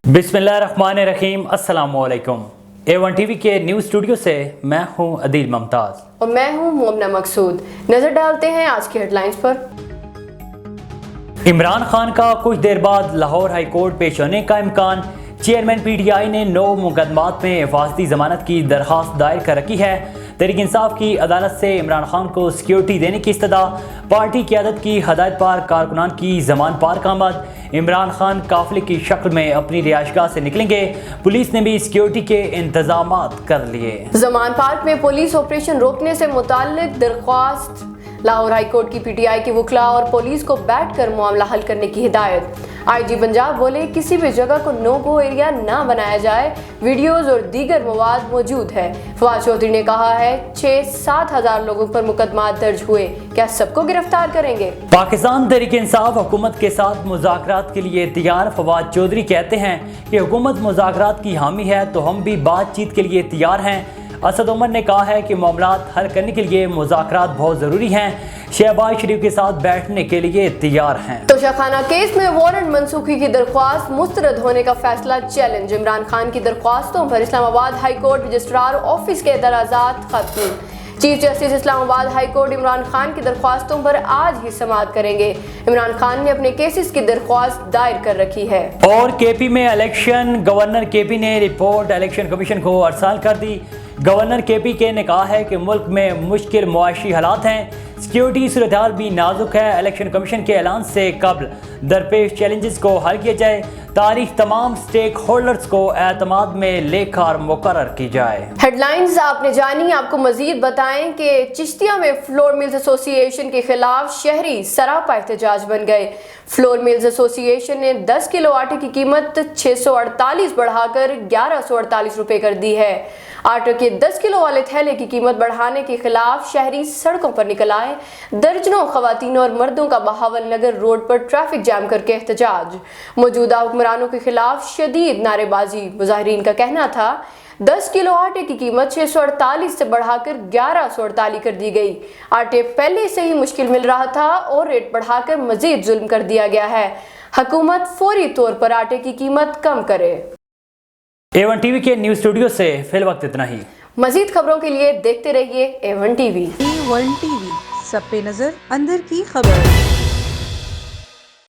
बिस्मिल्लाहिर्रहमानिर्रहीम, अस्सलाम वालेकुम। A1 टीवी के न्यूज़ स्टूडियो से मैं हूं अदील मुमताज़ और मैं हूं मोमना मकसूद। नजर डालते हैं आज की हेडलाइंस पर। इमरान खान का कुछ देर बाद लाहौर हाई कोर्ट पेश होने का इम्कान। चेयरमैन PTI ने 9 मुकदमात में हिफाजती जमानत की दरख्वास्त दायर कर रखी है। तहरीक इंसाफ की अदालत से इमरान खान को सिक्योरिटी देने की इस्तदा। पार्टी क़यादत की हदायत पर कारकुनान की जमान पार आमद। इमरान खान काफिले की शक्ल में अपनी रिहाइशगाह से निकलेंगे। पुलिस ने भी सिक्योरिटी के इंतजाम कर लिए। जमान पार्क में पुलिस ऑपरेशन रोकने से मुताल्लिक दरख्वास्त। लाहौर हाई कोर्ट की PTI की वकला और पुलिस को बैठकर मामला हल करने की हिदायत। IG पंजाब बोले किसी भी जगह को नो गो एरिया ना बनाया जाए। वीडियोज और दीगर मवाद मौजूद है। फवाद चौधरी ने कहा है 6-7 हज़ार लोगों पर मुकदमा दर्ज हुए, क्या सबको गिरफ्तार करेंगे? पाकिस्तान तहरीक इंसाफ हुकूमत के साथ मुज़ाकरात के लिए तैयार। फवाद चौधरी कहते हैं कि हुकूमत मुज़ाकरात की हामी है तो हम भी बातचीत के लिए तैयार हैं। असद उमर ने कहा है कि मामलात हल करने के लिए मुज़ाकरात बहुत ज़रूरी हैं। शहबाज शरीफ के साथ बैठने के लिए तैयार हैं। तोशाखाना केस में वारंट मनसूखी की दरख्वास्त मुस्तरद होने का फैसला चैलेंज। इमरान खान की दरख्वास्तों पर Islamabad high court registrar office के दराजात खत्म। Chief justice Islamabad high court Imran Khan की दरख्वास्तों पर आज ही समाअत करेंगे। इमरान खान ने अपने केसेस की दरख्वास्त दायर कर रखी है। और KP में इलेक्शन। गवर्नर KP ने रिपोर्ट इलेक्शन कमीशन को अरसाल कर दी। गवर्नर KP के ने कहा है कि मुल्क में मुश्किल मुआशी हालात हैं, सिक्योरिटी सूरत हाल भी नाजुक है। इलेक्शन कमीशन के ऐलान से कबल दरपेश चैलेंजेस को हल किया जाए। तारीख तमाम स्टेक होल्डर्स को एतमाद में लेकर मुकर्रर की जाए। हेडलाइंस आपने जानी। आपको मजीद बताएं कि चिश्तिया में फ्लोर मिल्स एसोसिएशन के खिलाफ शहरी सरापा एहतजाज बन गए। फ्लोर मिल्स एसोसिएशन ने 10 किलो आटे की कीमत 648 बढ़ाकर 1148 रुपए कर दी है। आटे के 10 किलो वाले थैले की कीमत बढ़ाने के खिलाफ शहरी सड़कों पर निकल आए। दर्जनों खवातीन और मर्दों का बहावल नगर रोड पर ट्रैफिक जाम करके एहतजाज। मौजूदा हुक्मरानों के खिलाफ शदीद नारेबाजी। मुजाहिरीन का कहना था 10 किलो आटे की कीमत 648 से बढ़ाकर 1148 कर दी गई। आटे पहले से ही मुश्किल मिल रहा था और रेट बढ़ाकर मजीद जुल्म कर दिया गया है। हुकूमत फौरी तौर पर आटे की कीमत कम करे। A1 टीवी के न्यूज़ स्टूडियो से फिल वक्त इतना ही। मजीद खबरों के लिए देखते रहिए A1 टीवी। A1 टीवी, सब पे नजर, अंदर की खबर।